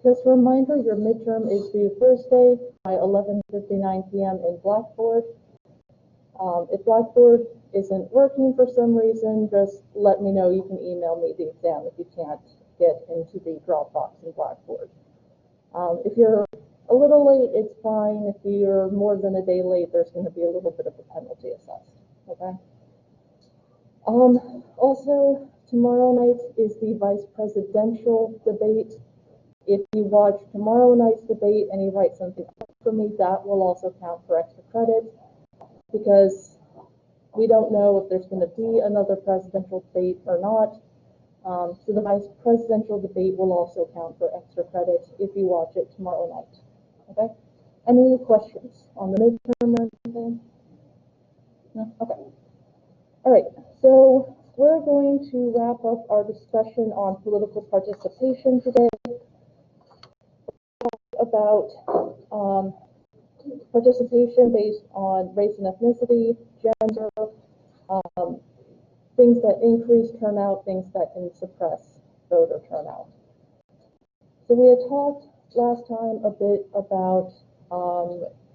Just a reminder, your midterm is due Thursday by 11:59 p.m. in Blackboard. If Blackboard isn't working for some reason, just let me know. You can email me the exam if you can't get into the Dropbox in Blackboard. If you're a little late, it's fine. If you're more than a day late, there's going to be a little bit of a penalty assessed. Okay. Also, tomorrow night is the vice presidential debate. If you watch tomorrow night's debate and you write something up for me, that will also count for extra credit, because we don't know if there's going to be another presidential debate or not. So the vice presidential debate will also count for extra credit if you watch it tomorrow night. Okay? Any questions on the midterm or anything? No? Okay. All right. So we're going to wrap up our discussion on political participation today. About participation based on race and ethnicity, gender, things that increase turnout, things that can suppress voter turnout. So we had talked last time a bit about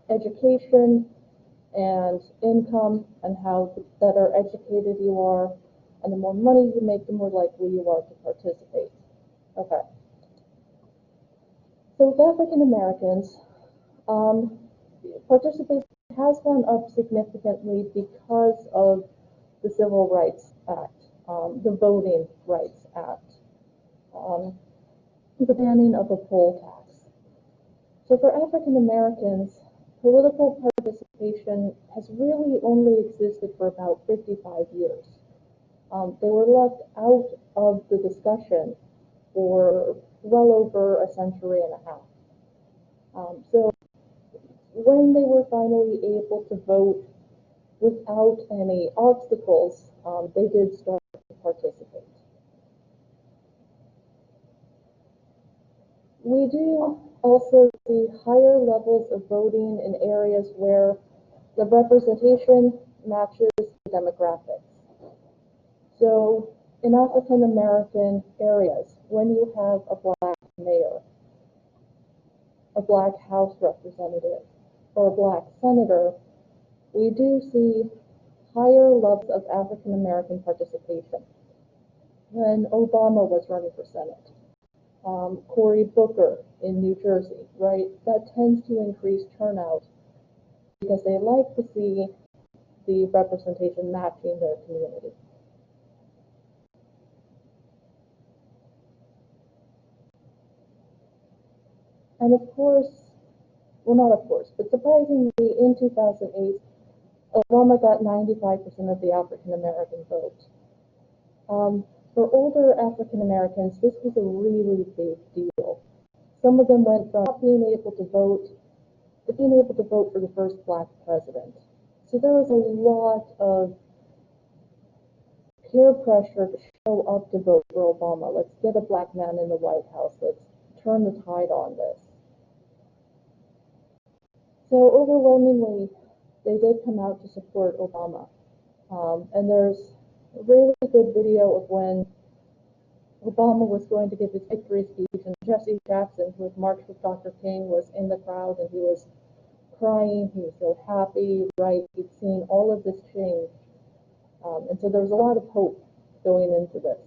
education and income, and how the better educated you are and the more money you make, the more likely you are to participate. Okay. So with African Americans, participation has gone up significantly because of the Civil Rights Act, the Voting Rights Act, the banning of a poll tax. So for African Americans, political participation has really only existed for about 55 years. They were left out of the discussion for well over a century and a half. So when they were finally able to vote without any obstacles, they did start to participate. We do also see higher levels of voting in areas where the representation matches the demographics. So in African American areas, when you have a black mayor, a black House representative, or a black senator, we do see higher levels of African American participation. When Obama was running for Senate, Cory Booker in New Jersey, right? That tends to increase turnout because they like to see the representation matching their community. And of course, well, not of course, but surprisingly, in 2008, Obama got 95% of the African American vote. For older African Americans, this was a really big deal. Some of them went from not being able to vote to being able to vote for the first black president. So there was a lot of peer pressure to show up to vote for Obama. Let's get a black man in the White House. Let's turn the tide on this. So overwhelmingly, they did come out to support Obama. And there's a really good video of when Obama was going to give his victory speech, and Jesse Jackson, who had marched with Dr. King, was in the crowd, and he was crying. He was so happy, right? He'd seen all of this change. And so there was a lot of hope going into this.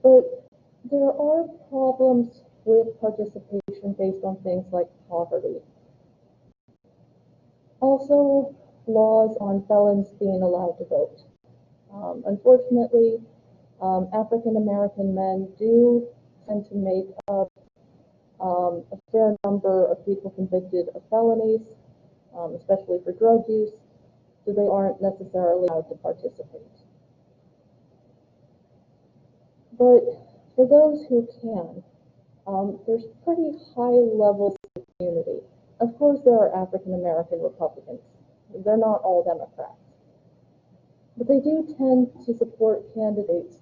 But there are problems with participation based on things like poverty. Also, laws on felons being allowed to vote. Unfortunately, African American men do tend to make up a fair number of people convicted of felonies, especially for drug use, so they aren't necessarily allowed to participate. But for those who can, there's pretty high levels of unity. Of course, there are African American Republicans. They're not all Democrats. But they do tend to support candidates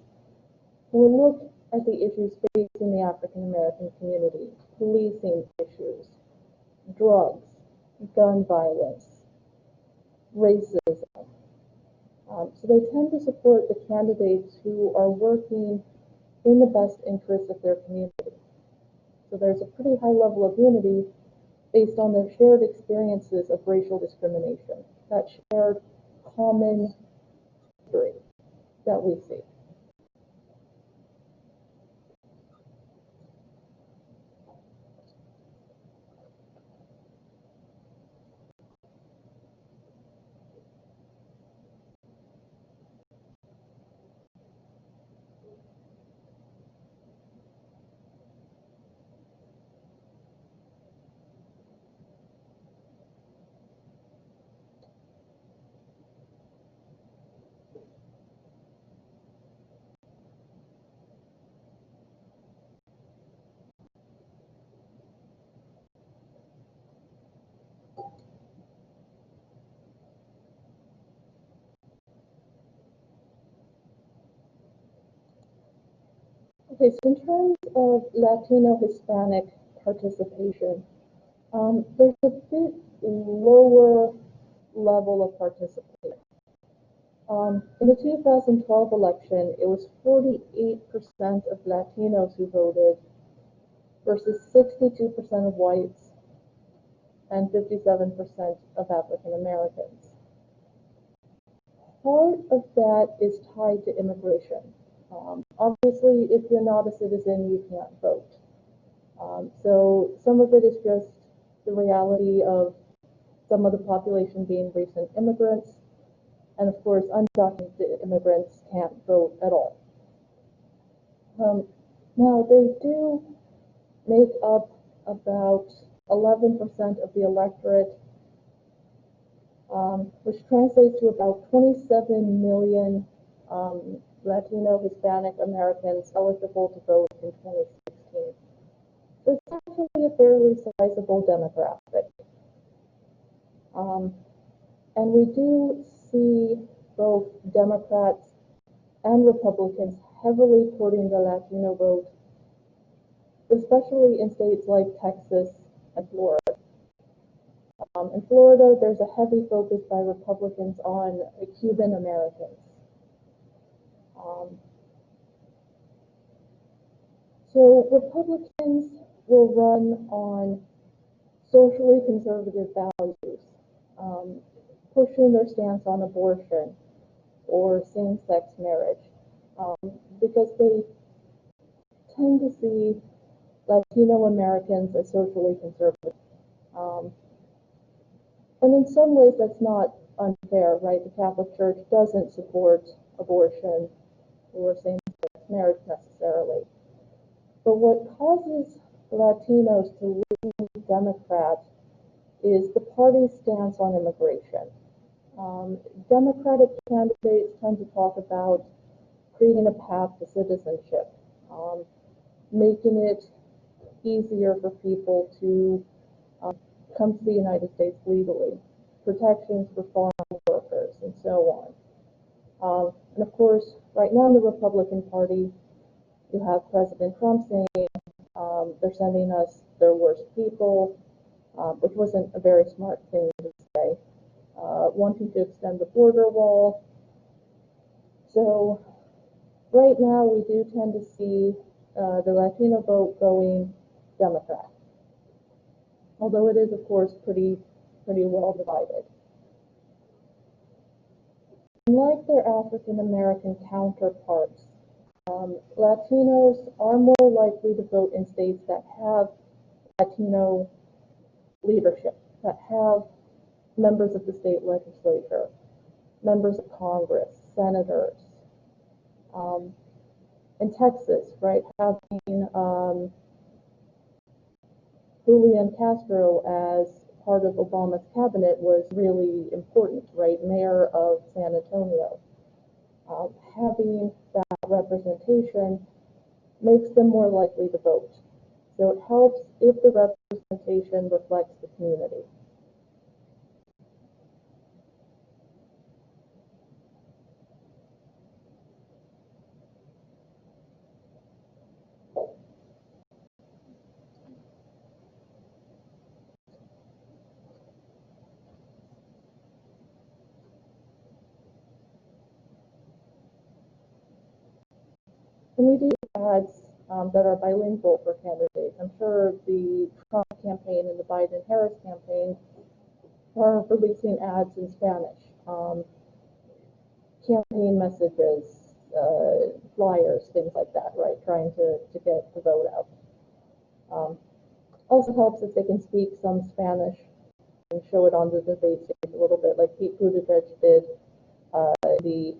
who look at the issues facing the African American community: policing issues, drugs, gun violence, racism. So they tend to support the candidates who are working in the best interest of their community. So there's a pretty high level of unity based on their shared experiences of racial discrimination, that shared common history that we see. Okay, so in terms of Latino Hispanic participation, there's a bit lower level of participation. In the 2012 election, it was 48% of Latinos who voted versus 62% of whites and 57% of African Americans. Part of that is tied to immigration. Obviously, if you're not a citizen, you can't vote. So some of it is just the reality of some of the population being recent immigrants, and of course, undocumented immigrants can't vote at all. Now, they do make up about 11% of the electorate, which translates to about 27 million Latino Hispanic Americans eligible to vote in 2016. So it's actually a fairly sizable demographic. And we do see both Democrats and Republicans heavily supporting the Latino vote, especially in states like Texas and Florida. In Florida, there's a heavy focus by Republicans on Cuban Americans. So Republicans will run on socially conservative values, pushing their stance on abortion or same-sex marriage, because they tend to see Latino Americans as socially conservative. And in some ways that's not unfair, right? The Catholic Church doesn't support abortion or same-sex marriage necessarily. But what causes Latinos to lean Democrat is the party's stance on immigration. Democratic candidates tend to talk about creating a path to citizenship, making it easier for people to come to the United States legally, protections for foreign workers, and so on. And of course, right now in the Republican Party, you have President Trump saying they're sending us their worst people, which wasn't a very smart thing to say, wanting to extend the border wall. So right now we do tend to see the Latino vote going Democrat, although it is, of course, pretty well divided. Unlike their African American counterparts, Latinos are more likely to vote in states that have Latino leadership, that have members of the state legislature, members of Congress, senators. In Texas, right, having Julian Castro as part of Obama's cabinet was really important, right? Mayor of San Antonio. Having that representation makes them more likely to vote. So it helps if the representation reflects the community. And we do ads that are bilingual for candidates. I'm sure the Trump campaign and the Biden-Harris campaign are releasing ads in Spanish, campaign messages, flyers, things like that, right? Trying to get the vote out. Also helps if they can speak some Spanish and show it on the debate stage a little bit, like Pete Buttigieg did the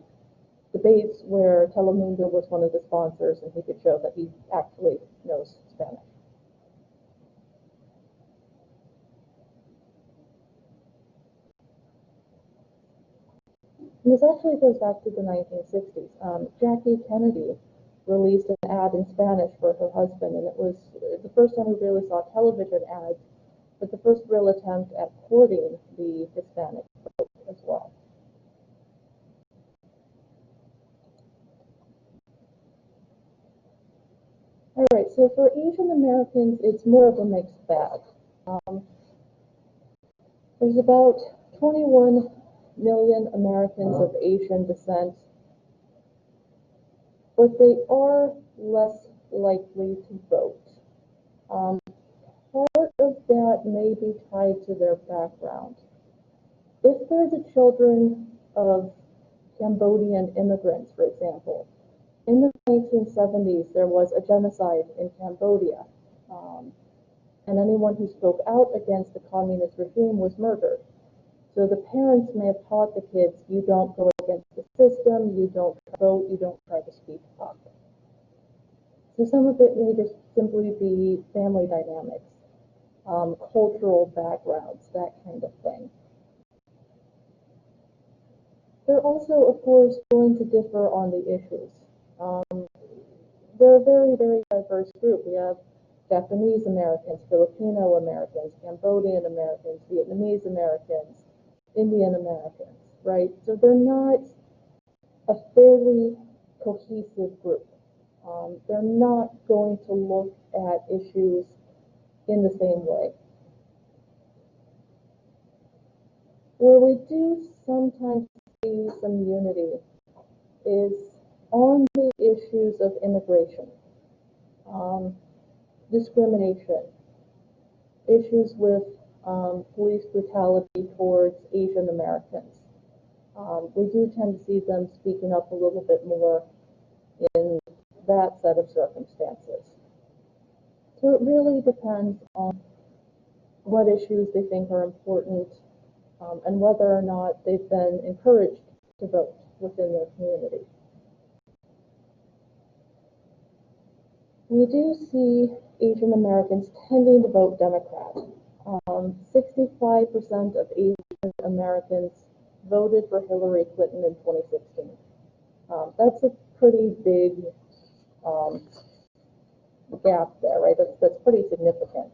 debates where Telemundo was one of the sponsors, and he could show that he actually knows Spanish. And this actually goes back to the 1960s. Jackie Kennedy released an ad in Spanish for her husband, and it was the first time we really saw television ads, but the first real attempt at courting the Hispanic vote as well. All right, so for Asian Americans, it's more of a mixed bag. There's about 21 million Americans of Asian descent, but they are less likely to vote. Part of that may be tied to their background. If they're the children of Cambodian immigrants, for example, in the 1970s, there was a genocide in Cambodia, and anyone who spoke out against the communist regime was murdered. So the parents may have taught the kids, you don't go against the system, you don't vote, you don't try to speak up. So some of it may just simply be family dynamics, cultural backgrounds, that kind of thing. They're also, of course, going to differ on the issues. They're a very, very diverse group. We have Japanese Americans, Filipino Americans, Cambodian Americans, Vietnamese Americans, Indian Americans, right? So they're not a fairly cohesive group. They're not going to look at issues in the same way. Where we do sometimes see some unity is on the issues of immigration, discrimination, issues with police brutality towards Asian Americans. We do tend to see them speaking up a little bit more in that set of circumstances. So it really depends on what issues they think are important and whether or not they've been encouraged to vote within their community. We do see Asian Americans tending to vote Democrat. 65% of Asian Americans voted for Hillary Clinton in 2016. That's a pretty big gap there, right? That's pretty significant.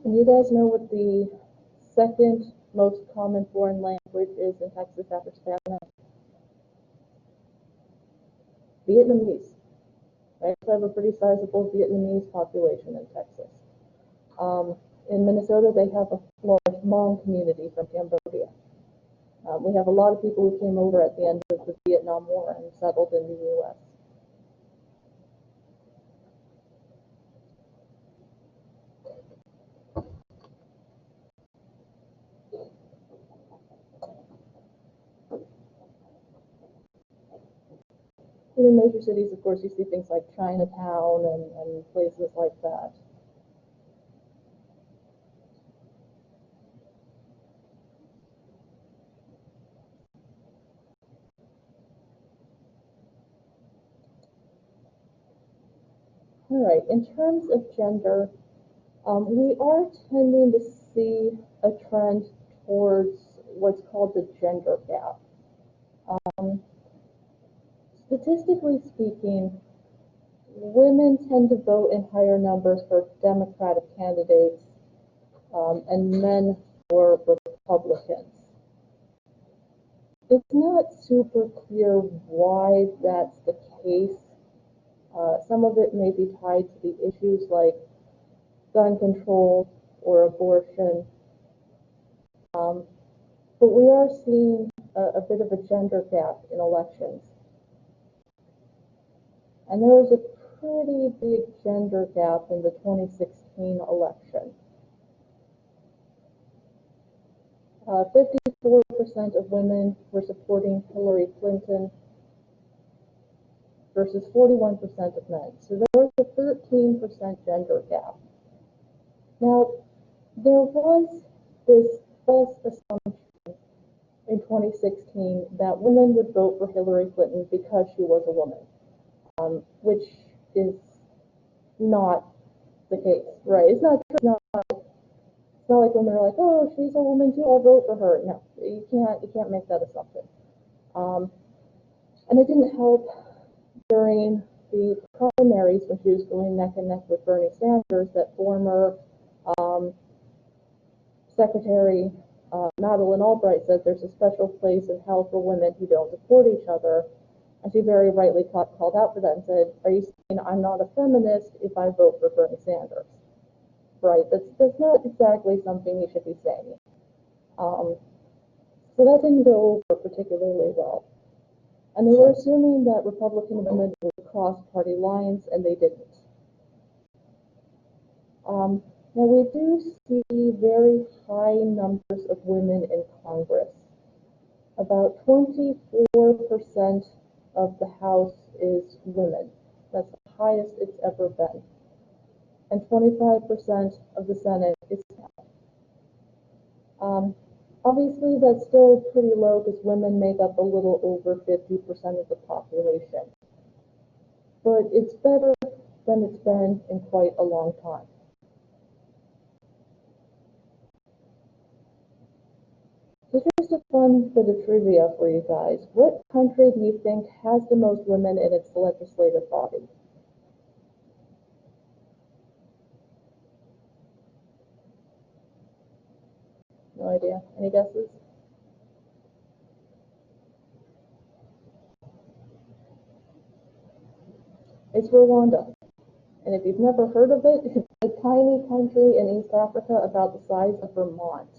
And you guys know what the second most common foreign language is in Texas after Spanish? Vietnamese. Right? So I have a pretty sizable Vietnamese population in Texas. In Minnesota, they have a large Hmong community from Cambodia. We have a lot of people who came over at the end of the Vietnam War and settled in the U.S. In major cities, of course, you see things like Chinatown and places like that. All right, in terms of gender, we are tending to see a trend towards what's called the gender gap. Statistically speaking, women tend to vote in higher numbers for Democratic candidates and men for Republicans. It's not super clear why that's the case. Some of it may be tied to the issues like gun control or abortion. But we are seeing a bit of a gender gap in elections. And there was a pretty big gender gap in the 2016 election. 54% of women were supporting Hillary Clinton versus 41% of men. So there was a 13% gender gap. Now, there was this false assumption in 2016 that women would vote for Hillary Clinton because she was a woman, which is not the case, right? It's not like women are like, oh, she's a woman too, I'll vote for her. No, you can't make that assumption. And it didn't help during the primaries when she was going neck and neck with Bernie Sanders that former Secretary Madeleine Albright said there's a special place in hell for women who don't support each other. And she very rightly called out for that and said, are you saying I'm not a feminist if I vote for Bernie Sanders? Right, that's not exactly something you should be saying. So that didn't go over particularly well. And they were assuming that Republican women would cross party lines, and they didn't. Now we do see very high numbers of women in Congress. About 24% of the House is women. That's the highest it's ever been. And 25% of the Senate is male. Obviously, that's still pretty low because women make up a little over 50% of the population. But it's better than it's been in quite a long time. So just a fun bit of trivia for you guys. What country do you think has the most women in its legislative body? No idea. Any guesses? It's Rwanda. And if you've never heard of it, it's a tiny country in East Africa about the size of Vermont.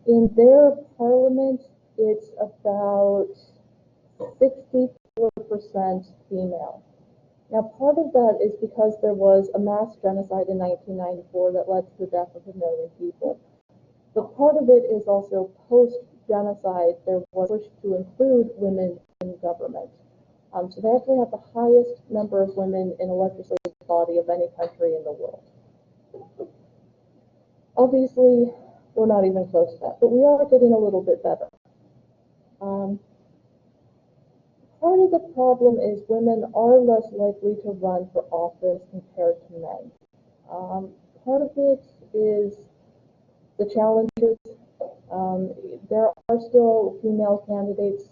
In their parliament, it's about 64% female. Now, part of that is because there was a mass genocide in 1994 that led to the death of 1 million people. But part of it is also post-genocide, there was a push to include women in government. So they actually have the highest number of women in a legislative body of any country in the world. Obviously, we're not even close to that, but we are getting a little bit better. Part of the problem is women are less likely to run for office compared to men. Part of it is the challenges. There are still female candidates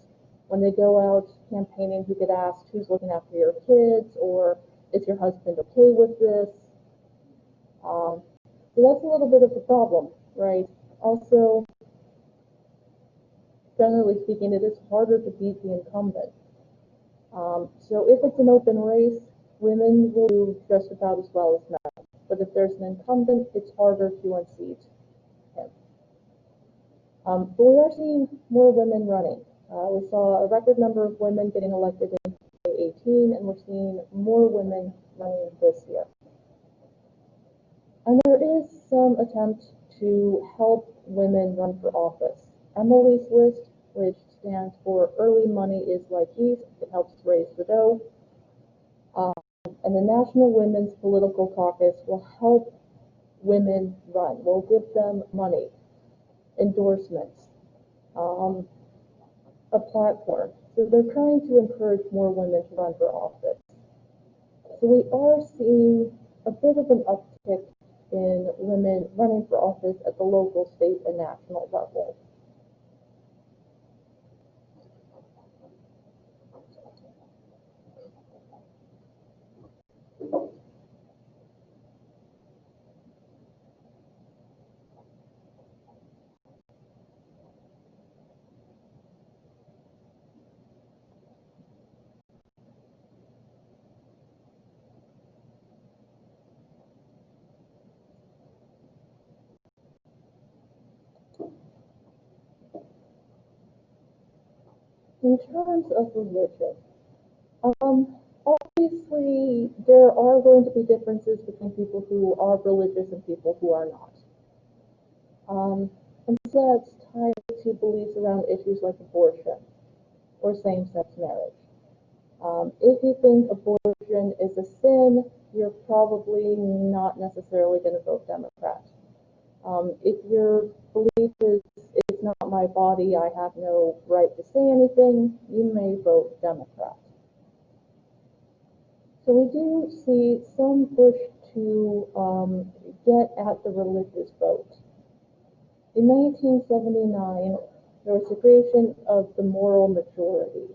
when they go out campaigning who get asked who's looking after your kids or is your husband okay with this? So that's a little bit of a problem, right? Also, generally speaking, it is harder to beat the incumbent. So if it's an open race, women will do just about as well as men. But if there's an incumbent, it's harder to unseat him. But we are seeing more women running. We saw a record number of women getting elected in 2018, and we're seeing more women running this year. And there is some attempt to help women run for office. Emily's List, which stands for Early Money is Like Yeast, it helps raise the dough. And the National Women's Political Caucus will help women run. We'll give them money, endorsements, a platform. So they're trying to encourage more women to run for office. So we are seeing a bit of an uptick in women running for office at the local, state, and national level. in terms of religion, obviously there are going to be differences between people who are religious and people who are not. And so that's tied to beliefs around issues like abortion or same-sex marriage. If you think abortion is a sin, you're probably not necessarily going to vote Democrat. If your belief is it's not my body, I have no right to say anything, you may vote Democrat. So we do see some push to get at the religious vote. In 1979, there was the creation of the moral majority,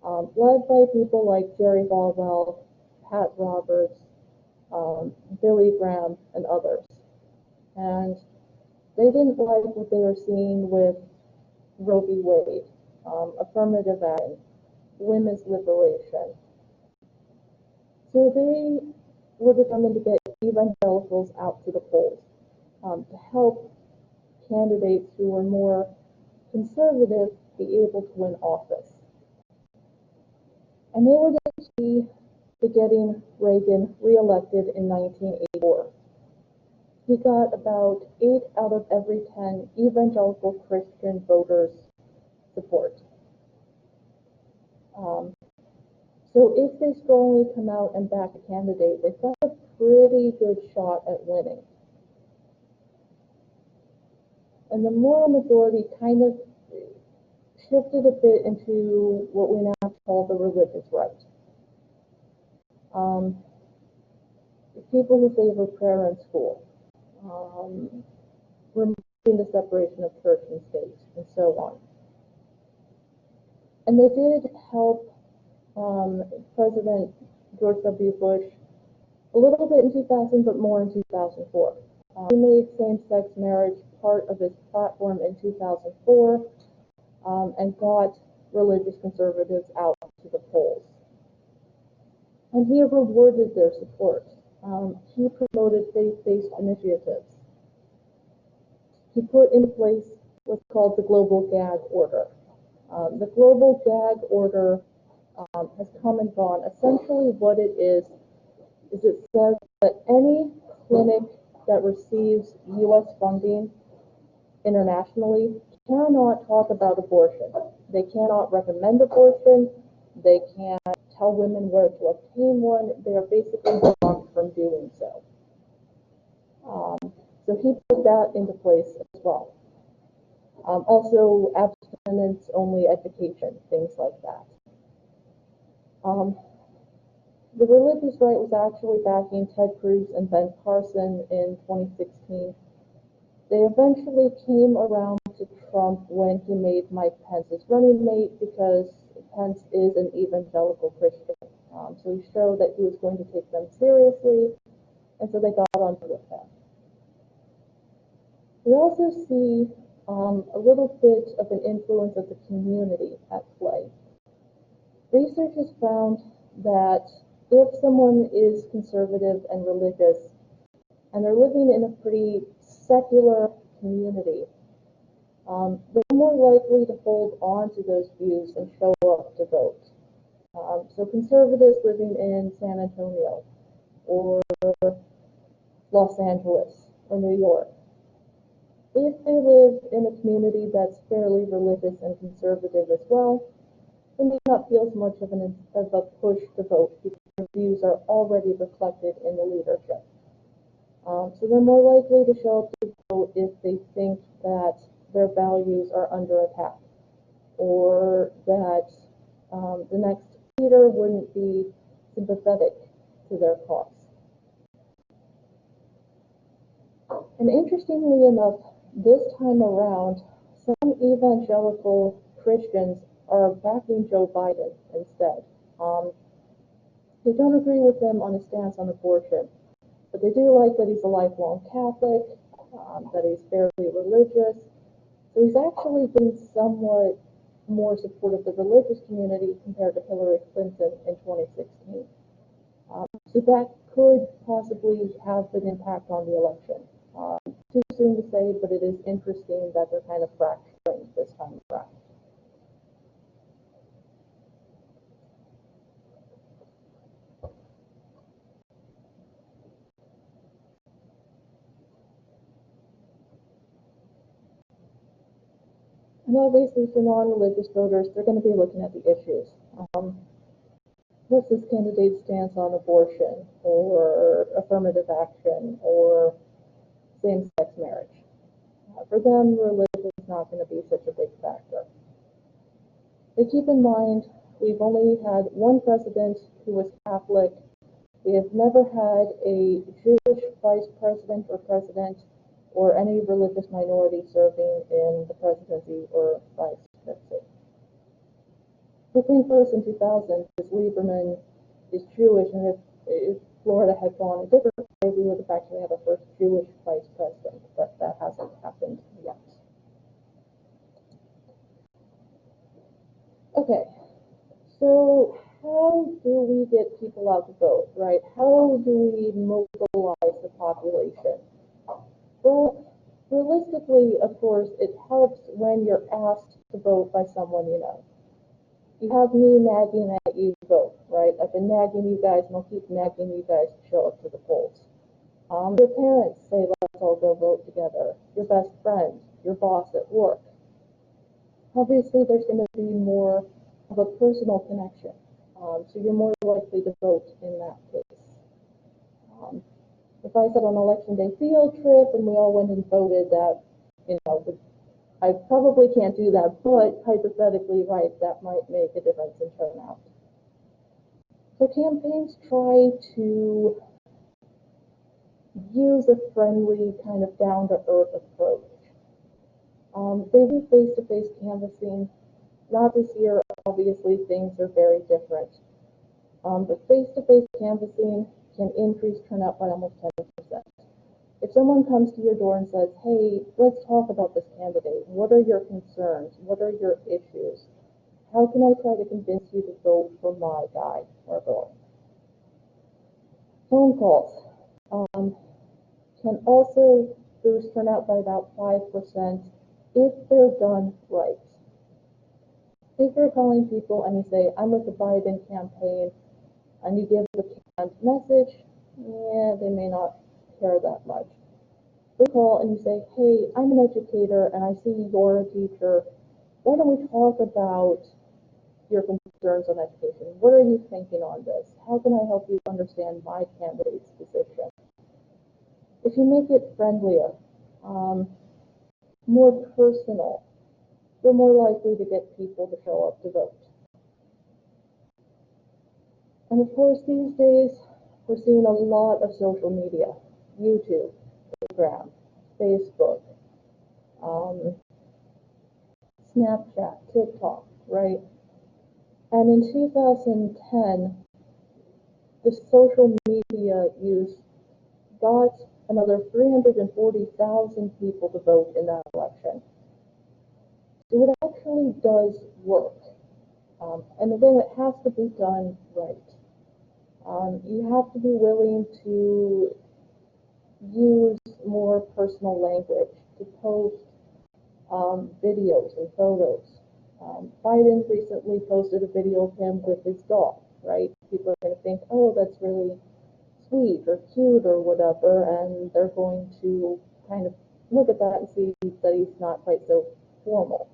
led by people like Jerry Falwell, Pat Roberts, Billy Graham, and others. And they didn't like what they were seeing with Roe v. Wade, affirmative action, women's liberation. So they were determined to get evangelicals out to the polls to help candidates who were more conservative be able to win office. And they were the key to getting Reagan reelected in 1984. He got about 8 out of every 10 evangelical Christian voters' support. So if they strongly come out and back a candidate, they've got a pretty good shot at winning. And the moral majority kind of shifted a bit into what we now call the religious right. People who favor prayer in school, removing the separation of church and state, and so on. And they did help President George W. Bush a little bit in 2000, but more in 2004. He made same-sex marriage part of his platform in 2004 and got religious conservatives out to the polls. And he rewarded their support. He promoted faith-based initiatives. He put in place what's called the Global Gag Order. The Global Gag Order has come and gone. Essentially what it is it says that any clinic that receives U.S. funding internationally cannot talk about abortion. They cannot recommend abortion. They can't tell women where to obtain one. They are basically blocked from doing so. So he put that into place as well. Also, abstinence-only education, things like that. The religious right was actually backing Ted Cruz and Ben Carson in 2016. They eventually came around to Trump when he made Mike Pence his running mate because Pence is an evangelical Christian. So he showed that he was going to take them seriously, and so they got on with him. We also see a little bit of an influence of the community at play. Research has found that if someone is conservative and religious, and they're living in a pretty secular community, they're more likely to hold on to those views and show up to vote. So conservatives living in San Antonio or Los Angeles or New York, if they live in a community that's fairly religious and conservative as well, they may not feel as much of a push to vote because their views are already reflected in the leadership. So they're more likely to show up to vote if they think that their values are under attack, or that the next leader wouldn't be sympathetic to their cause. And interestingly enough, this time around, some evangelical Christians are backing Joe Biden instead. They don't agree with him on his stance on abortion, but they do like that he's a lifelong Catholic, that he's fairly religious. So he's actually been somewhat more support of the religious community compared to Hillary Clinton in 2016. So that could possibly have an impact on the election. Too soon to say, but it is interesting that they're kind of fracturing this time around. And obviously for non-religious voters, they're going to be looking at the issues. What's this candidate's stance on abortion, or affirmative action, or same-sex marriage? For them, religion is not going to be such a big factor. But keep in mind, we've only had one president who was Catholic. We have never had a Jewish vice president or president, or any religious minority serving in the presidency or vice presidency. The thing first in 2000 is Lieberman is Jewish, and if Florida had gone a different way, we would have actually had a first Jewish vice president, but that hasn't happened yet. Okay, so how do we get people out to vote, right? How do we mobilize the population? Well, realistically, of course, it helps when you're asked to vote by someone you know. You have me nagging at you to vote, right? I've been nagging you guys, and I'll keep nagging you guys to show up to the polls. Your parents say, let's all go vote together. Your best friend, your boss at work. Obviously, there's going to be more of a personal connection, so you're more likely to vote in that case. If I said on election day field trip and we all went and voted, that, I probably can't do that, but hypothetically, right, that might make a difference in turnout. So campaigns try to use a friendly, kind of down-to-earth approach. They do face-to-face canvassing. Not this year, obviously, things are very different. But face-to-face canvassing can increase turnout by almost 10%. If someone comes to your door and says, hey, let's talk about this candidate, what are your concerns? What are your issues? How can I try to convince you to vote for my guy or girl? Phone calls can also boost turnout by about 5% if they're done right. If you're calling people and you say, I'm with the Biden campaign, and you give the canned message, they may not care that much. You call and you say, hey, I'm an educator and I see you're a teacher. Why don't we talk about your concerns on education? What are you thinking on this? How can I help you understand my candidate's position? If you make it friendlier, more personal, you're more likely to get people to show up to vote. And of course, these days, we're seeing a lot of social media, YouTube, Instagram, Facebook, Snapchat, TikTok, right? And in 2010, the social media use got another 340,000 people to vote in that election. So it actually does work. And again, it has to be done right. You have to be willing to use more personal language, to post videos and photos. Biden recently posted a video of him with his dog, right? People are going to think, oh, that's really sweet or cute or whatever, and they're going to kind of look at that and see that he's not quite so formal.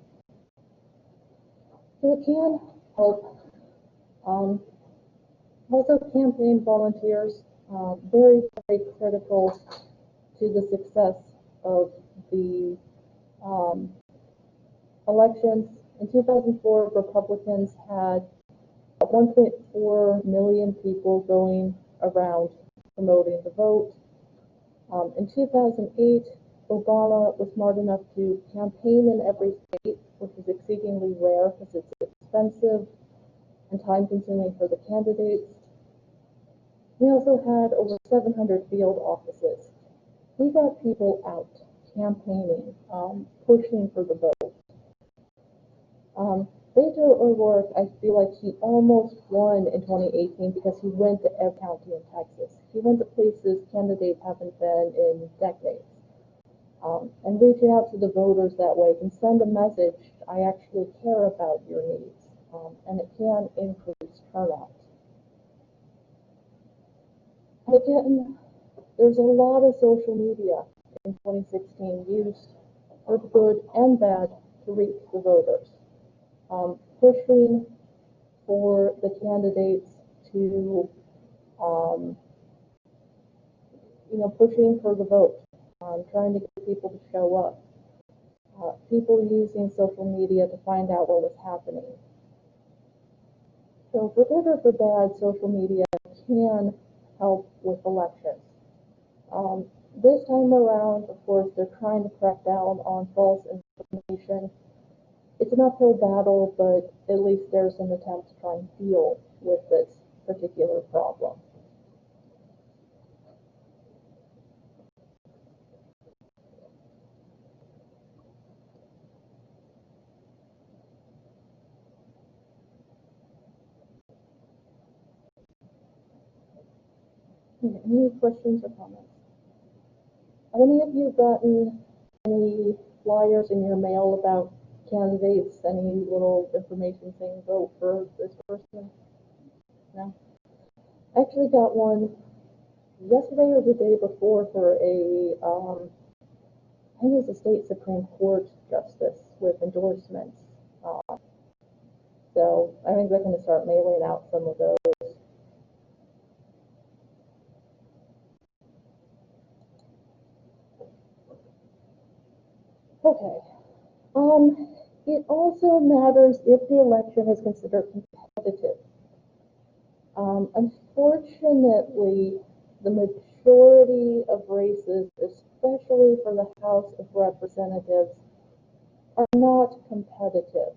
So it can help. Also, campaign volunteers, very, very critical to the success of the elections. In 2004, Republicans had 1.4 million people going around promoting the vote. In 2008, Obama was smart enough to campaign in every state, which is exceedingly rare because it's expensive and time-consuming for the candidates. He also had over 700 field offices. He got people out campaigning, pushing for the vote. Beto O'Rourke, I feel like he almost won in 2018 because he went to every county in Texas. He went to places candidates haven't been in decades. And reaching out to the voters that way can send a message, I actually care about your needs, and it can increase turnout. And again, there's a lot of social media in 2016 used for good and bad to reach the voters, pushing for the candidates to, pushing for the vote, trying to get people to show up, people using social media to find out what was happening. So for good or for bad, social media can help with elections. This time around, of course, they're trying to crack down on false information. It's an uphill battle, but at least there's an attempt to try and deal with this particular problem. Any questions or comments? Have any of you gotten any flyers in your mail about candidates, any little information saying vote for this person? No? I actually got one yesterday or the day before for I think it was a state Supreme Court justice with endorsements. So I think they're going to start mailing out some of those. Okay. It also matters if the election is considered competitive. Unfortunately, the majority of races, especially for the House of Representatives, are not competitive.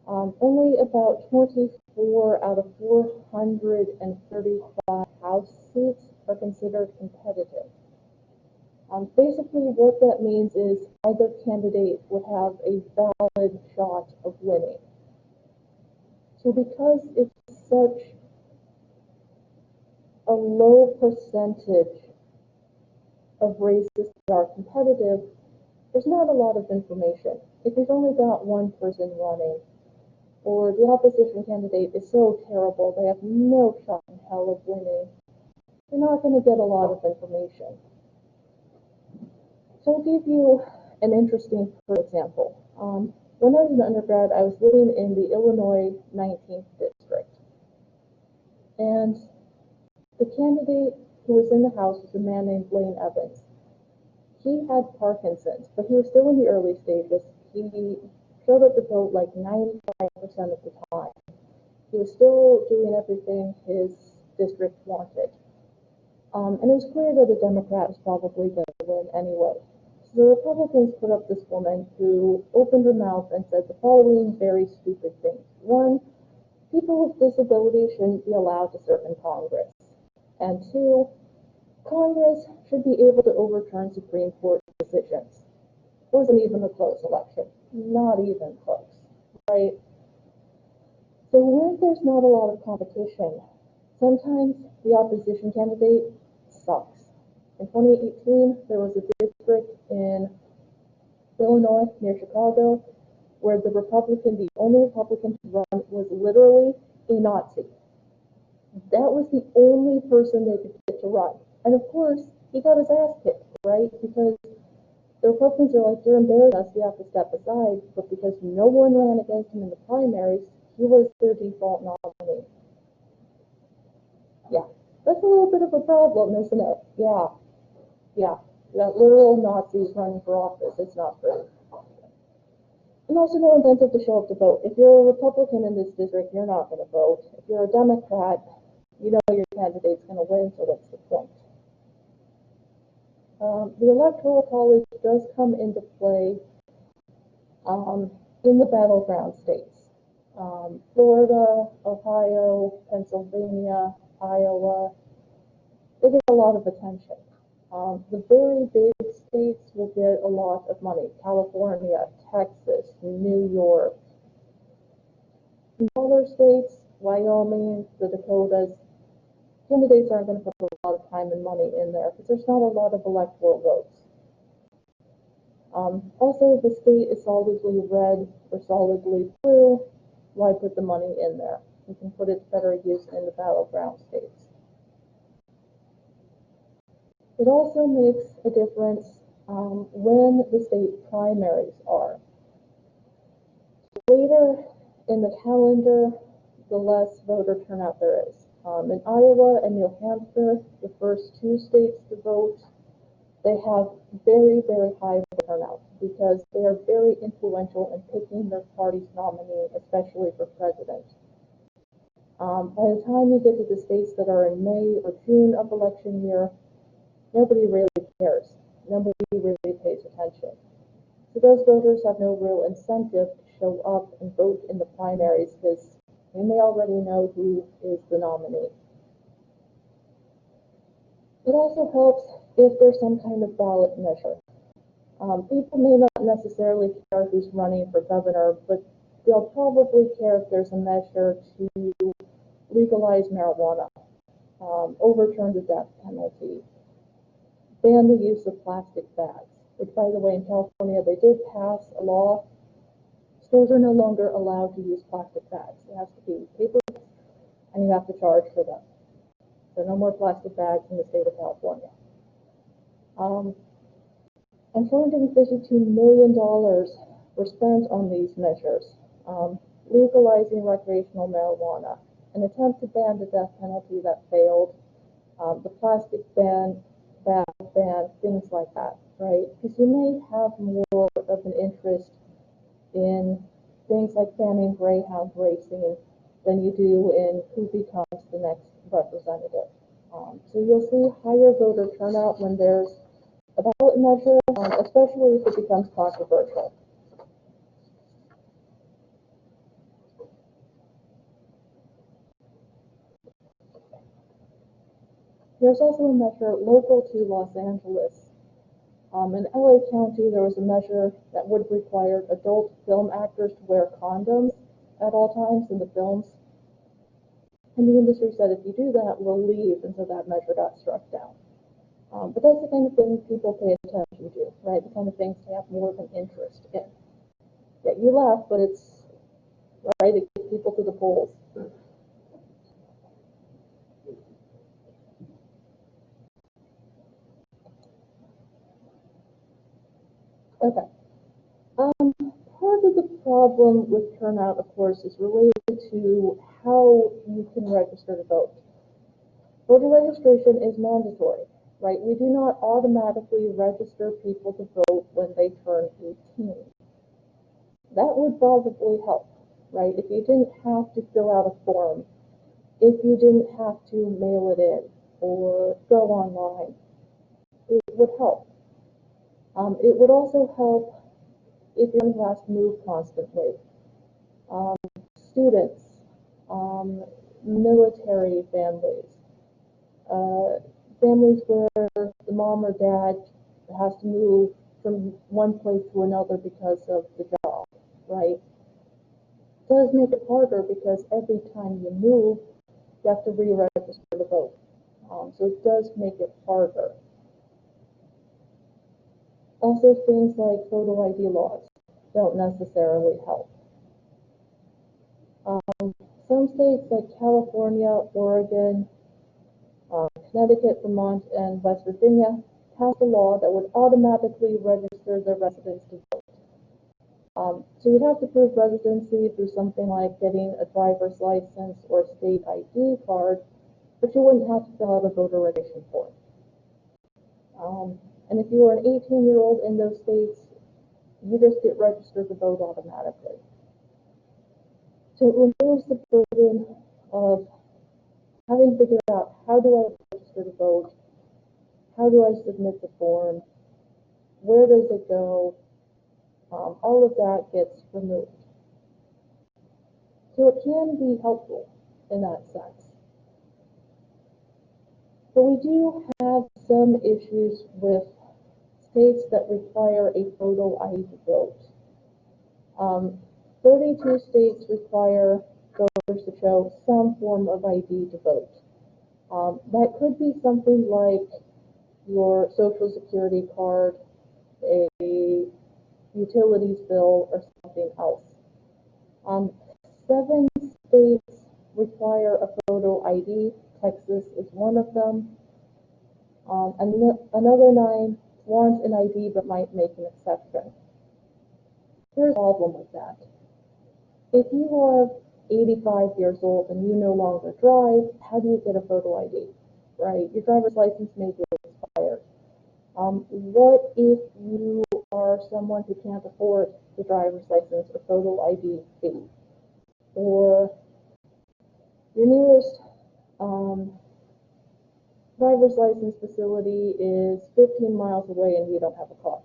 Only about 24 out of 435 House seats are considered competitive. Basically, what that means is either candidate would have a valid shot of winning. So because it's such a low percentage of races that are competitive, there's not a lot of information. If you've only got one person running, or the opposition candidate is so terrible they have no shot in hell of winning, you're not going to get a lot of information. So I'll give you an interesting example. When I was an undergrad, I was living in the Illinois 19th district. And the candidate who was in the House was a man named Blaine Evans. He had Parkinson's, but he was still in the early stages. He showed up to vote like 95% of the time. He was still doing everything his district wanted. And it was clear that a Democrat was probably going to win anyway. So the Republicans put up this woman who opened her mouth and said the following very stupid things. One, people with disabilities shouldn't be allowed to serve in Congress. And two, Congress should be able to overturn Supreme Court decisions. It wasn't even a close election. Not even close, right? So when there's not a lot of competition, sometimes the opposition candidate sucks. In 2018, there was a district in Illinois near Chicago where the only Republican to run was literally a Nazi. That was the only person they could get to run. And of course, he got his ass kicked, right? Because the Republicans are like, you're embarrassing us, we have to step aside. But because no one ran against him in the primaries, he was their default nominee. Yeah, that's a little bit of a problem, isn't it? Yeah. You got literal Nazis running for office. It's not great. And also no incentive to show up to vote. If you're a Republican in this district, you're not going to vote. If you're a Democrat, you know your candidate's going to win, so what's the point? The Electoral College does come into play in the battleground states. Florida, Ohio, Pennsylvania, Iowa, they get a lot of attention. The very big states will get a lot of money. California, Texas, New York. Smaller states, Wyoming, the Dakotas, candidates aren't going to put a lot of time and money in there because there's not a lot of electoral votes. Also, if the state is solidly red or solidly blue, why put the money in there? You can put it to better use in the battleground states. It also makes a difference when the state primaries are. later in the calendar, the less voter turnout there is. In Iowa and New Hampshire, the first two states to vote, they have very, very high turnout because they are very influential in picking their party's nominee, especially for president. By the time you get to the states that are in May or June of election year, nobody really cares. Nobody really pays attention. So those voters have no real incentive to show up and vote in the primaries because they may already know who is the nominee. It also helps if there's some kind of ballot measure. People may not necessarily care who's running for governor, but they'll probably care if there's a measure to legalize marijuana, overturn the death penalty, ban the use of plastic bags, which, by the way, in California, they did pass a law. Stores are no longer allowed to use plastic bags. It has to be paper, and you have to charge for them. So no more plastic bags in the state of California. And $452 million were spent on these measures. Legalizing recreational marijuana, an attempt to ban the death penalty that failed, the plastic ban, things like that, right? Because you may have more of an interest in things like banning greyhound racing than you do in who becomes the next representative. So you'll see higher voter turnout when there's a ballot measure, especially if it becomes controversial. There's also a measure local to Los Angeles. In LA County, there was a measure that would require adult film actors to wear condoms at all times in the films. And the industry said, if you do that, we'll leave, and so that measure got struck down. But that's the kind of thing people pay attention to, right? The kind of things they have more of an interest in. Yeah, you laugh, but it's right, it gets people to the polls. Okay. Part of the problem with turnout, of course, is related to how you can register to vote. Voter registration is mandatory, right? We do not automatically register people to vote when they turn 18. That would probably help, right? If you didn't have to fill out a form, if you didn't have to mail it in or go online, it would help. It would also help if your family has to move constantly. Students, military families, families where the mom or dad has to move from one place to another because of the job, right? It does make it harder because every time you move, you have to re-register to vote. So it does make it harder. Also, things like photo ID laws don't necessarily help. Some states like California, Oregon, Connecticut, Vermont, and West Virginia passed a law that would automatically register their residents to vote. So you'd have to prove residency through something like getting a driver's license or state ID card, but you wouldn't have to fill out a voter registration form. And if you were an 18-year-old in those states, you just get registered to vote automatically. So it removes the burden of having to figure out, how do I register to vote? How do I submit the form? Where does it go? All of that gets removed. So it can be helpful in that sense. But we do have some issues with states that require a photo ID to vote. 32 states require voters to show some form of ID to vote. That could be something like your social security card, a utilities bill, or something else. 7 states require a photo ID. Texas is one of them. And another 9 want an ID but might make an exception. Here's a problem with that. If you are 85 years old and you no longer drive, how do you get a photo ID, right? Your driver's license may be expired. What if you are someone who can't afford the driver's license or photo ID fee? Or your nearest driver's license facility is 15 miles away and you don't have a car,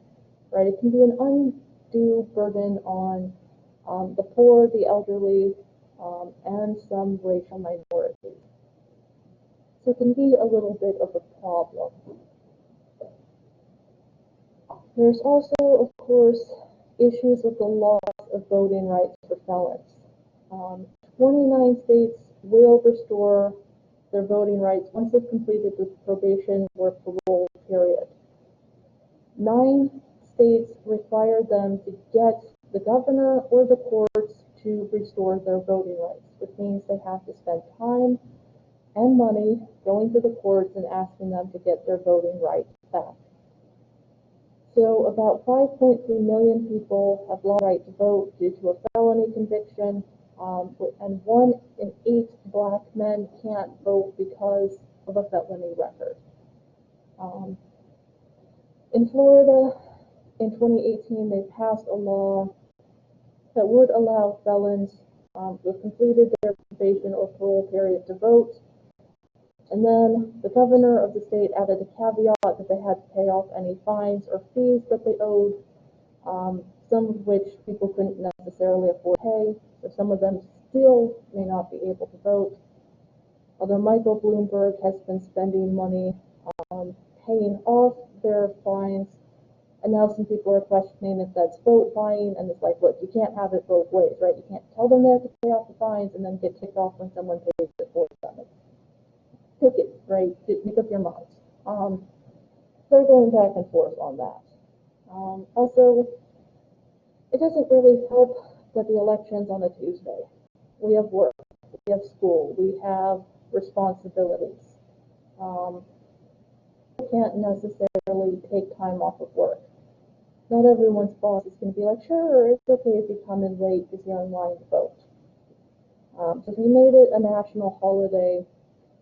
right? It can be an undue burden on the poor, the elderly, and some racial minorities. So it can be a little bit of a problem. There's also, of course, issues with the loss of voting rights for felons. 29 states will restore their voting rights once they've completed the probation or parole period. 9 states require them to get the governor or the courts to restore their voting rights, which means they have to spend time and money going to the courts and asking them to get their voting rights back. So about 5.3 million people have lost the right to vote due to a felony conviction, and 1 in 8 black men can't vote because of a felony record. In Florida, in 2018, they passed a law that would allow felons who have completed their probation or parole period to vote. And then the governor of the state added a caveat that they had to pay off any fines or fees that they owed, some of which people couldn't necessarily afford to pay, so some of them still may not be able to vote. Although Michael Bloomberg has been spending money paying off their fines, and now some people are questioning if that's vote buying, and it's like, look, you can't have it both ways, right? You can't tell them they have to pay off the fines and then get kicked off when someone pays it for them. Pick it, right? Make up your minds. They're going back and forth on that. Also, it doesn't really help that the election's on a Tuesday. We have work, we have school, we have responsibilities. We can't necessarily take time off of work. Not everyone's boss is going to be like, sure, it's okay if you come in late because you're in line to vote. So if you made it a national holiday,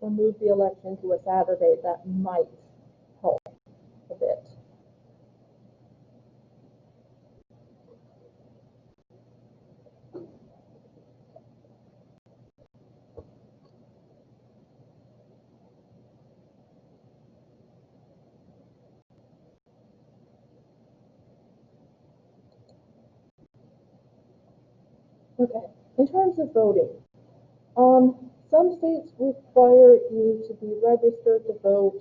or move the election to a Saturday, that might help a bit. Okay, in terms of voting, some states require you to be registered to vote,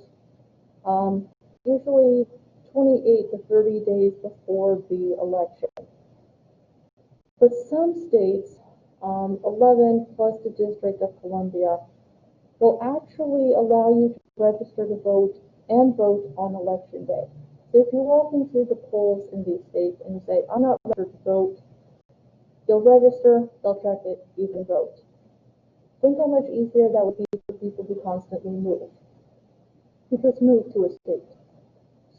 usually 28 to 30 days before the election. But some states, 11 plus the District of Columbia, will actually allow you to register to vote and vote on election day. So if you walk into the polls in these states and you say, I'm not registered to vote, you'll register, they'll check it, you can vote. Think how much easier that would be for people who constantly move. Who just move to a state.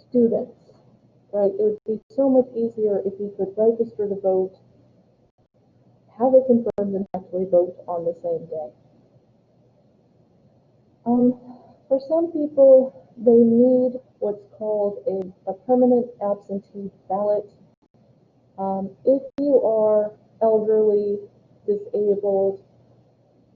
Students, right? It would be so much easier if you could register to vote, have it confirmed, and actually vote on the same day. For some people, they need what's called a permanent absentee ballot. If you are elderly, disabled,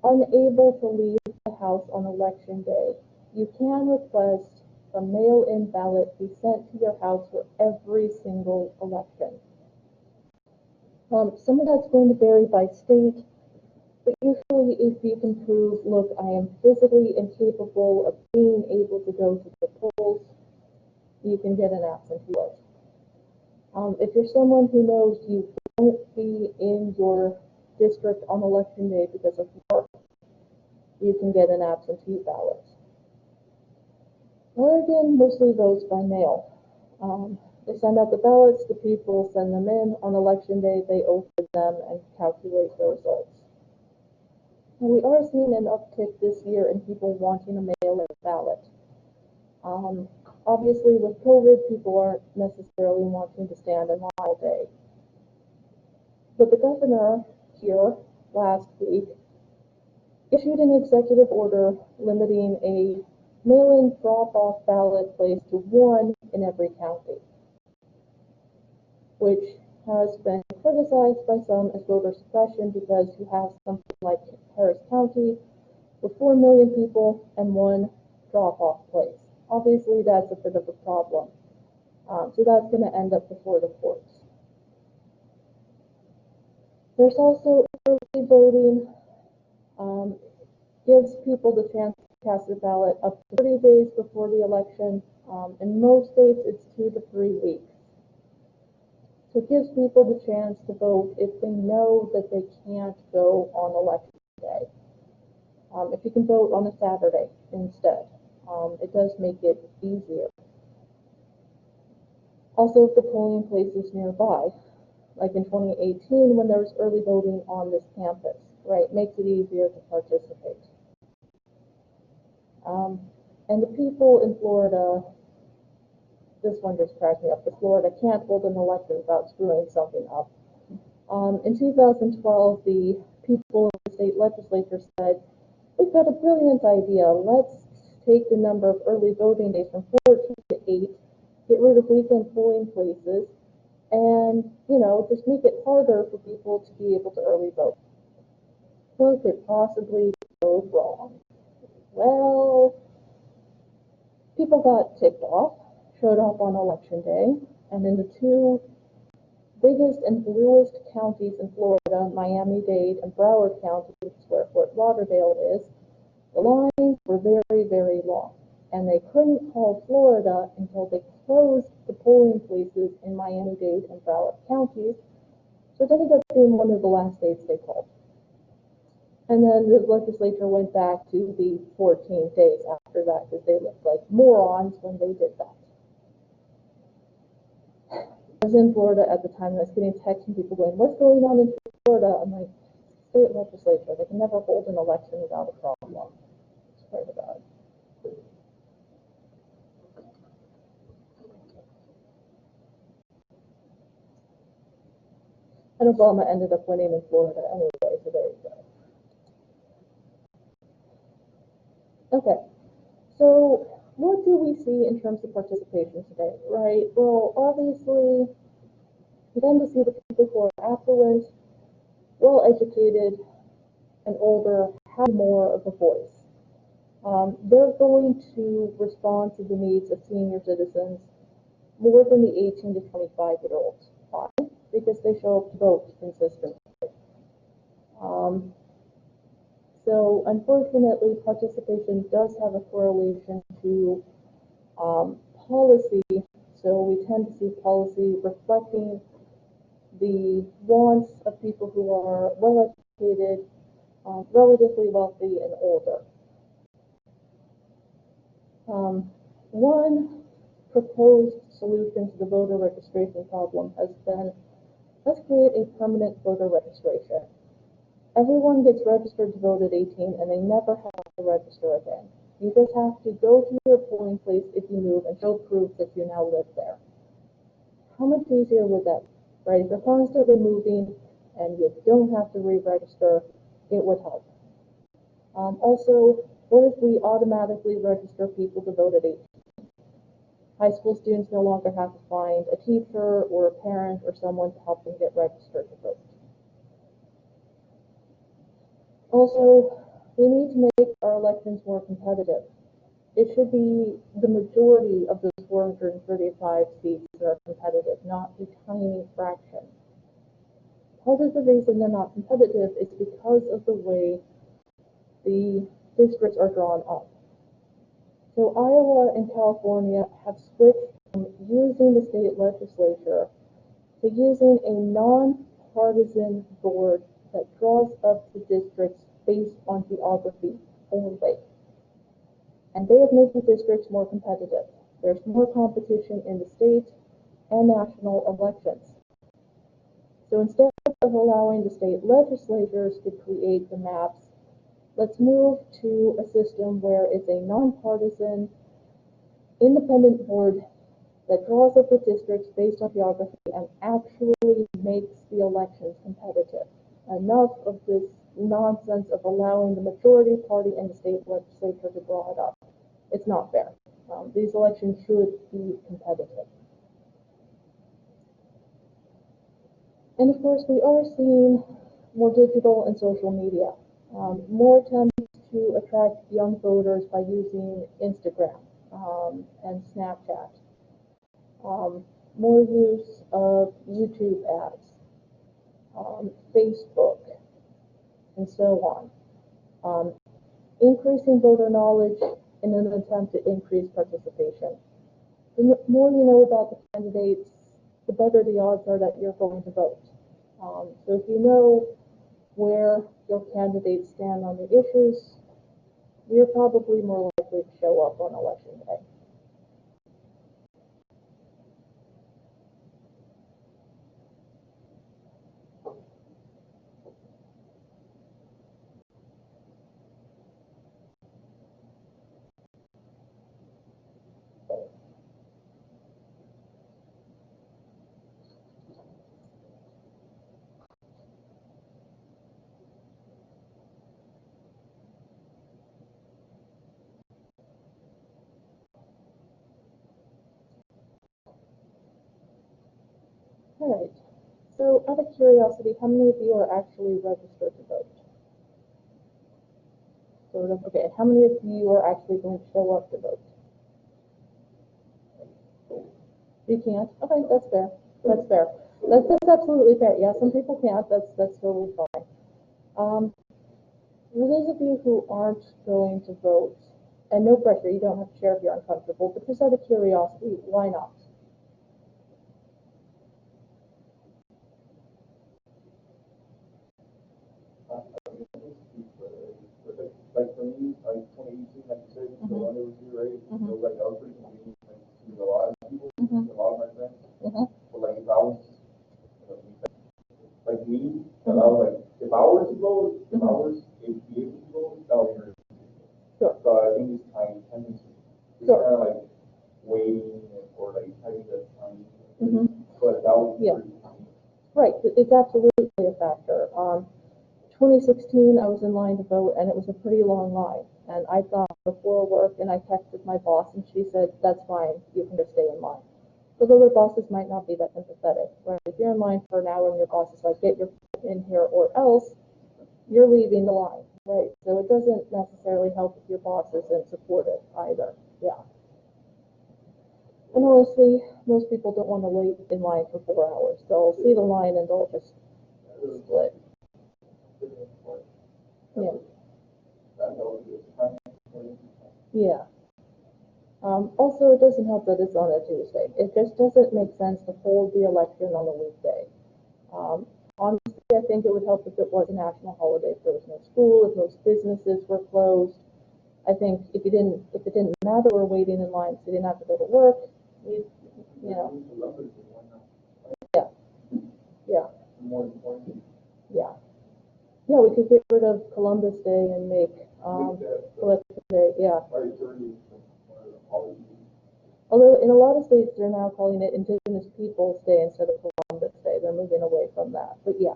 unable to leave the house on election day, you can request a mail-in ballot be sent to your house for every single election. Some of that's going to vary by state, but usually if you can prove, look, I am physically incapable of being able to go to the polls, you can get an absentee ballot. If you're someone who knows you won't be in your district on election day because of work, you can get an absentee ballot. Oregon mostly votes by mail. They send out the ballots, the people send them in. On election day, they open them and calculate the results. And we are seeing an uptick this year in people wanting a mail-in ballot. Obviously, with COVID, people aren't necessarily wanting to stand in line all day. But the governor here last week issued an executive order limiting a mail-in drop-off ballot place to one in every county, which has been criticized by some as voter suppression because you have something like Harris County with 4 million people and one drop-off place. Obviously, that's a bit of a problem. So that's going to end up before the courts. There's also early voting. Gives people the chance to cast their ballot up to 30 days before the election. In most states, it's 2 to 3 weeks. So it gives people the chance to vote if they know that they can't go on election day. If you can vote on a Saturday instead, it does make it easier. Also, if the polling place is nearby, like in 2018 when there was early voting on this campus, right, makes it easier to participate. And the people in Florida, this one just cracked me up, that Florida can't hold an election without screwing something up. In 2012, the people in the state legislature said, we've got a brilliant idea. Let's take the number of early voting days from 14 to 8, get rid of weekend polling places, and, just make it harder for people to be able to early vote. What could possibly go wrong? Well, people got ticked off, showed up on election day, and in the two biggest and bluest counties in Florida, Miami-Dade and Broward County, which is where Fort Lauderdale is, the lines were very, very long, and they couldn't call Florida until they closed the polling places in Miami-Dade and Broward counties, so it ended up being one of the last states they called. And then the legislature went back to the 14 days after that because they looked like morons when they did that. I was in Florida at the time and I was getting texts from people going, what's going on in Florida? I'm like, state legislature, they can never hold an election without a problem. I swear to God. And Obama ended up winning in Florida anyway, so there you go. Okay, so what do we see in terms of participation today, right? Well, obviously, we tend to see the people who are affluent, well-educated, and older have more of a voice. They're going to respond to the needs of senior citizens more than the 18 to 25-year-olds. Why? Because they show up to vote consistently. So unfortunately, participation does have a correlation to policy. So we tend to see policy reflecting the wants of people who are well-educated, relatively wealthy, and older. One proposed solution to the voter registration problem has been, let's create a permanent voter registration. Everyone gets registered to vote at 18 and they never have to register again. You just have to go to your polling place if you move and show proof that you now live there. How much easier would that be, right? If you're constantly moving and you don't have to re-register, it would help. Also, what if we automatically register people to vote at 18? High school students no longer have to find a teacher or a parent or someone to help them get registered to vote. Also, we need to make our elections more competitive. It should be the majority of those 435 seats that are competitive, not a tiny fraction. Part of the reason they're not competitive is because of the way the districts are drawn up. So Iowa and California have switched from using the state legislature to using a non-partisan board that draws up the districts based on geography only. And they have made the districts more competitive. There's more competition in the state and national elections. So instead of allowing the state legislatures to create the maps, let's move to a system where it's a nonpartisan, independent board that draws up the districts based on geography and actually makes the elections competitive. enough of this nonsense of allowing the majority party in the state legislature to draw it up. It's not fair. These elections should be competitive. And of course, we are seeing more digital and social media. More attempts to attract young voters by using Instagram and Snapchat. More use of YouTube ads, Facebook, and so on. Increasing voter knowledge in an attempt to increase participation. The more you know about the candidates, the better the odds are that you're going to vote. So if you know where your candidates stand on the issues, you're probably more likely to show up on election day. All right. So out of curiosity, how many of you are actually registered to vote? Sort of. Okay. How many of you are actually going to show up to vote? You can't? Okay, that's fair. That's fair. That's absolutely fair. Yeah, some people can't. That's totally fine. For those of you who aren't going to vote, and no pressure, you don't have to share if you're uncomfortable, but just out of curiosity, why not? Like for me, like 2018, like you said, the one that was here, right? So like I was pretty convenient, like to a lot of people, a lot of my friends. But like if I was just, like me, I was like, if I were to go, if I was to be able to go, that would be really Sure. So I think it's time, it's kind of like waiting or like having the time. But that would be right. It's absolutely a factor. 2016, I was in line to vote, and it was a pretty long line. And I got before work, and I texted my boss, and she said, "That's fine. You can just stay in line." But other bosses might not be that empathetic, right? If you're in line for an hour and your boss is like, "Get your foot in here, or else," you're leaving the line, right? So it doesn't necessarily help if your boss isn't supportive either. Yeah. And honestly, most people don't want to wait in line for 4 hours. They'll see the line and they'll just split. Yeah. Yeah. Also, it doesn't help that it's on a Tuesday. It just doesn't make sense to hold the election on a weekday. Honestly, I think it would help if it was a national holiday, if there was no school, if most businesses were closed. I think if it didn't matter we're waiting in line, so you didn't have to go to work, you know. Yeah. Yeah. Yeah. Yeah, we could get rid of Columbus Day and make Election Day. Yeah. Although in a lot of states they're now calling it Indigenous Peoples Day instead of Columbus Day. They're moving away from that. But yeah.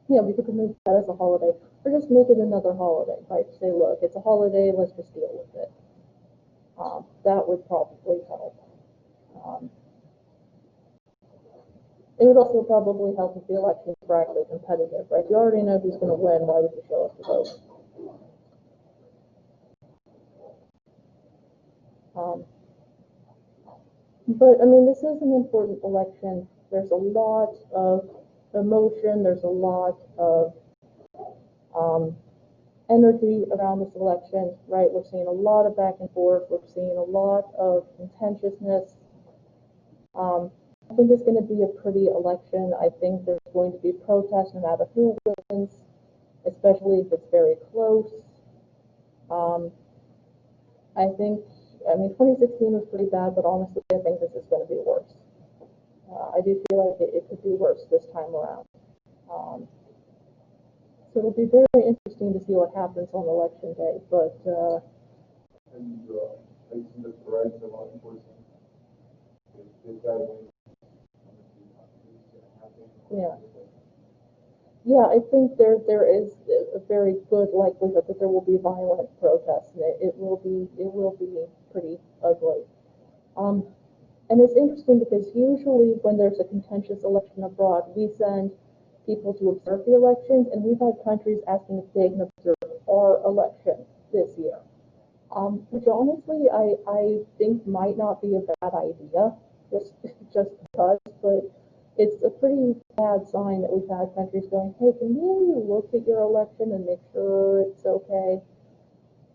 Yeah, we could remove that as a holiday, or just make it another holiday, right? Say, look, it's a holiday, let's just deal with it. That would probably help. It would also probably help if the elections were actually competitive, right? You already know who's going to win, why would you show up to vote? But I mean, this is an important election. There's a lot of emotion, there's a lot of energy around this election, right? We're seeing a lot of back and forth. We're seeing a lot of contentiousness. I think it's going to be a pretty election. I think there's going to be protests no matter who wins, especially if it's very close. I mean, 2016 was pretty bad, but honestly, I think this is going to be worse. I do feel like it could be worse this time around. So it'll be very interesting to see what happens on election day, but yeah. yeah, I think there is a very good likelihood that there will be violent protests, and it will be pretty ugly. And it's interesting because usually when there's a contentious election abroad, we send people to observe the elections, and we've had countries asking if they can observe our election this year. Which honestly I think might not be a bad idea, just because, but it's a pretty bad sign that we've had countries going, hey, can you look at your election and make sure it's okay?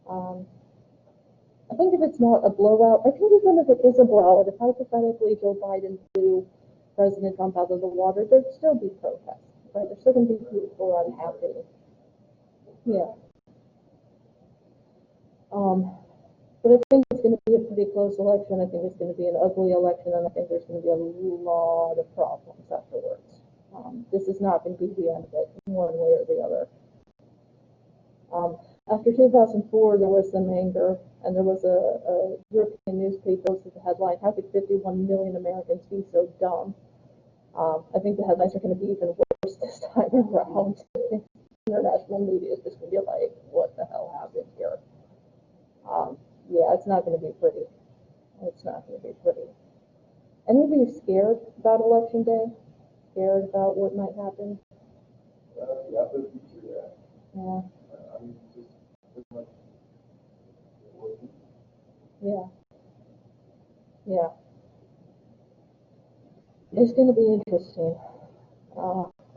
I think if it's not a blowout, I think even if it is a blowout, if hypothetically Joe Biden blew President Trump out of the water, there'd still be protests, right? There's still going to be people who are unhappy. Yeah. But I think it's going to be a pretty close election. I think it's going to be an ugly election, and I think there's going to be a lot of problems afterwards. This is not going to be the end of it, one way or the other. After 2004, there was some anger, and there was a European newspaper with the headline, "How could 51 million Americans be so dumb?" I think the headlines are going to be even worse this time around. International media is just going to be like, what the hell happened here? Yeah, it's not going to be pretty. It's not going to be pretty. Any of you scared about Election Day? Scared about what might happen? Yeah, for the future, yeah. Yeah. I mean, just pretty much. Yeah. Yeah. It's going to be interesting.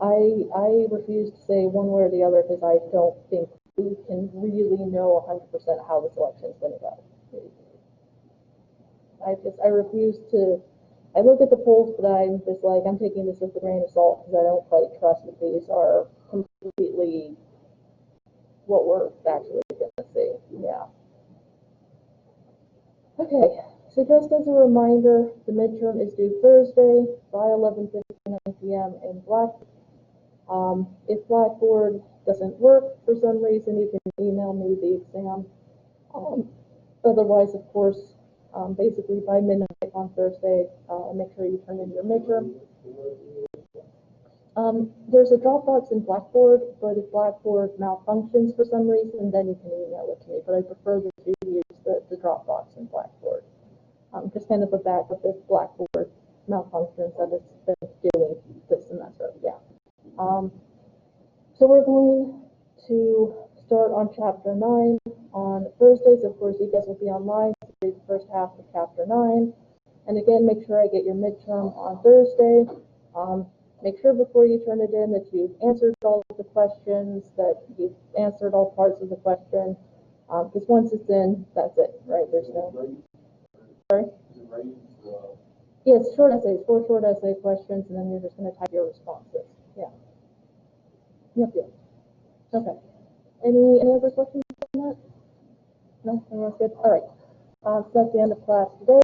I refuse to say one way or the other because I don't think we can really know 100% how this election is going to go. I refuse to. I look at the polls, but I'm just like, I'm taking this with a grain of salt because I don't quite trust that these are completely what we're actually going to see. Yeah. Okay, so just as a reminder, the midterm is due Thursday by 11:59 p.m. in Blackboard. If Blackboard doesn't work for some reason, you can email me the exam. Otherwise, of course, basically by midnight on Thursday, make sure you turn in your midterm. There's a Dropbox in Blackboard, but if Blackboard malfunctions for some reason, then you can email it to me. But I prefer that you use the Dropbox in Blackboard. Just kind of a backup if Blackboard malfunctions that it's been doing this semester. Yeah. So we're going to start on Chapter 9 on Thursdays. Of course, you guys will be online to read the first half of Chapter 9. And again, make sure I get your midterm on Thursday. Make sure before you turn it in that you've answered all of the questions, that you've answered all parts of the question. Because once it's in, that's it, right? There's no. Sorry? Yes, short essays, 4 short essay questions, and then you're just going to type your responses. Yeah. Yep. Okay. Any other questions on that? No? Everyone's good? All right. So that's the end of class today.